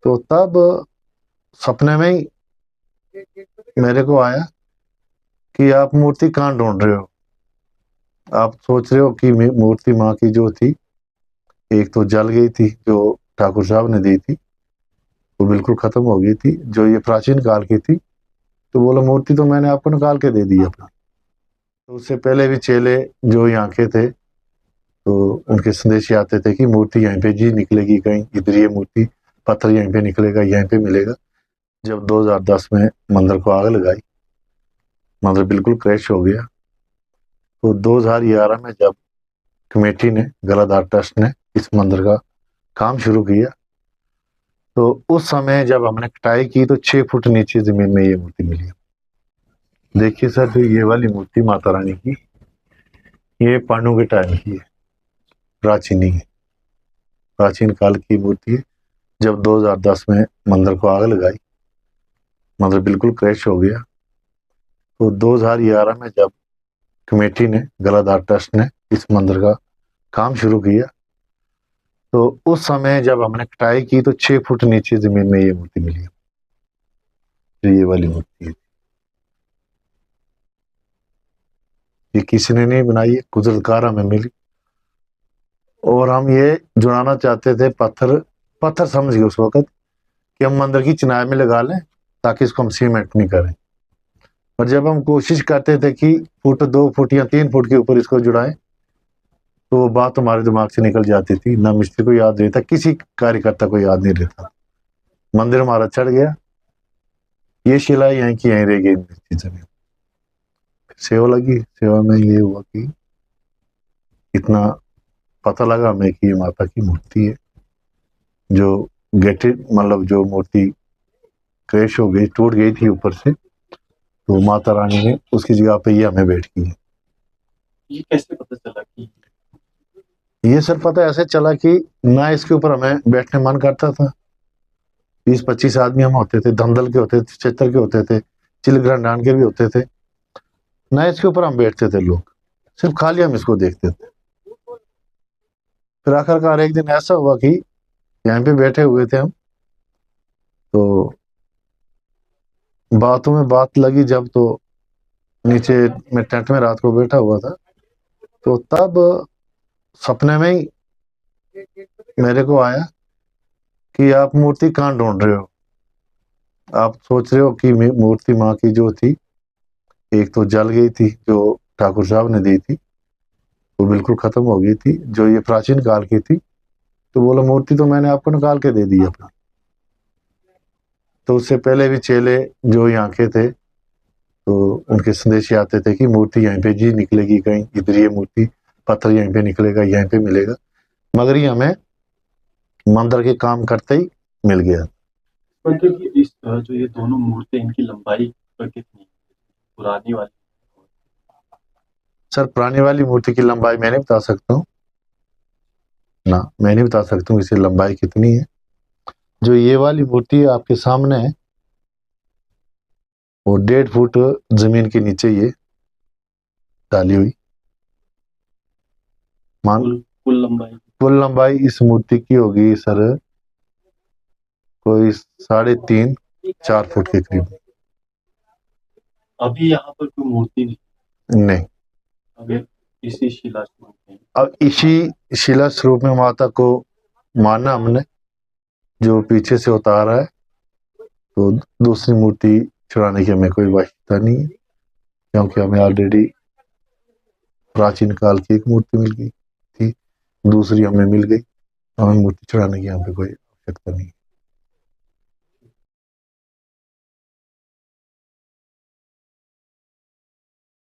तो तब सपने में ही मेरे को आया कि आप मूर्ति कहाँ ढूंढ रहे हो। आप सोच रहे हो कि मूर्ति माँ की जो थी, एक तो जल गई थी, जो ठाकुर साहब ने दी थी, वो बिल्कुल खत्म हो गई थी, जो ये प्राचीन काल की थी। तो बोला मूर्ति तो मैंने आपको निकाल के दे दी अपनी। तो उससे पहले भी चेले जो यहाँ के थे, तो उनके संदेश आते थे कि मूर्ति यहीं पे जी निकलेगी, कहीं इधर ये मूर्ति पत्थर यहीं पे निकलेगा, यहीं पे मिलेगा। जब 2010 में मंदिर को आग लगाई, मंदिर बिल्कुल क्रैश हो गया। तो 2011 में जब कमेटी ने, गलाधार ट्रस्ट ने इस मंदिर का काम शुरू किया, तो उस समय जब हमने कटाई की तो 6 फुट नीचे जमीन में ये मूर्ति मिली। देखिए सर, जो ये वाली मूर्ति माता रानी की, ये पांडवों के टाइम की है, प्राचीन ही है, प्राचीन काल की मूर्ति है। जब 2010 में मंदिर को आग लगाई, मंदिर बिल्कुल क्रैश हो गया। तो 2011 में जब कमेटी ने, गलाधार ट्रस्ट ने इस मंदिर का काम शुरू किया, तो उस समय जब हमने कटाई की तो 6 फुट नीचे जमीन में ये मूर्ति मिली, जो ये वाली मूर्ति है। ये किसी ने नहीं बनाई है, कुदरतकार हमें मिली। और हम ये जुड़ाना चाहते थे, पत्थर समझ गए उस वक्त कि हम मंदिर की चिनाई में लगा लें ताकि इसको हम सीमेंट नहीं करें। और जब हम कोशिश करते थे कि फुट 2 फुट या 3 फुट के ऊपर इसको जुड़ाएं, तो वो बात हमारे दिमाग से निकल जाती थी। ना मिस्त्री को याद रहता, किसी कार्यकर्ता को याद नहीं रहता। मंदिर हमारा चढ़ गया, ये शिला यहीं की यहीं रह गई जमीन। सेवा लगी, सेवा में ये हुआ कि इतना पता लगा हमें कि ये माता की मूर्ति है, जो गेटेड, मतलब जो मूर्ति क्रैश हो गई, टूट गई थी ऊपर से, तो माता रानी ने उसकी जगह पे ये हमें भेंट की है। ये कैसे पता चला कि ये सर पता ऐसे चला कि ना इसके ऊपर हमें बैठने मन करता था। 20-25 आदमी हम होते थे, धमदल के होते थे, क्षेत्र के होते थे, चिलग्रांडान के भी होते थे। ना इसके ऊपर हम बैठते थे, लोग सिर्फ खाली हम इसको देखते थे। फिर आखिरकार एक दिन ऐसा हुआ कि यहाँ पे बैठे हुए थे हम, तो बातों में बात लगी जब, तो नीचे मैं टेंट में रात को बैठा हुआ था, तो तब सपने में ही मेरे को आया कि आप मूर्ति कहाँ ढूंढ रहे हो। आप सोच रहे हो कि मूर्ति माँ की जो थी, एक तो जल गई थी, जो ठाकुर साहब ने दी थी, वो बिल्कुल खत्म हो गई थी, जो ये प्राचीन काल की थी। तो बोला मूर्ति तो मैंने आपको निकाल के दे दी अपनी। तो उससे पहले भी चेले जो यहाँ के थे, तो उनके संदेश आते थे कि मूर्ति यहीं पे जी निकलेगी, कहीं इधर ये मूर्ति पत्थर यहीं पे निकलेगा, यहीं पे मिलेगा। मगर ये हमें मंदिर के काम करते ही मिल गया। मंदिर की इस जो ये दोनों मूर्ति, इनकी लंबाई कितनी है? पुरानी वाली सर, पुरानी वाली मूर्ति की लंबाई मैं नहीं बता सकता हूँ ना, मैं नहीं बता सकता हूँ इसकी लंबाई कितनी है। जो ये वाली मूर्ति आपके सामने है, वो 1.5 फुट जमीन के नीचे ये डाली हुई। मान कुल लंबाई इस मूर्ति की होगी सर कोई 3.5-4 फुट के करीब। अभी यहाँ पर कोई मूर्ति नहीं। नहीं, इसी शिला स्वरूप में, अब इसी शिला स्वरूप में माता को माना हमने, जो पीछे से उतारा है। तो दूसरी मूर्ति चढ़ाने की हमें कोई आवश्यकता नहीं है, क्योंकि हमें ऑलरेडी प्राचीन काल की एक मूर्ति मिल गई थी, दूसरी हमें मिल गई। हमें मूर्ति चढ़ाने की यहाँ पे कोई आवश्यकता नहीं है।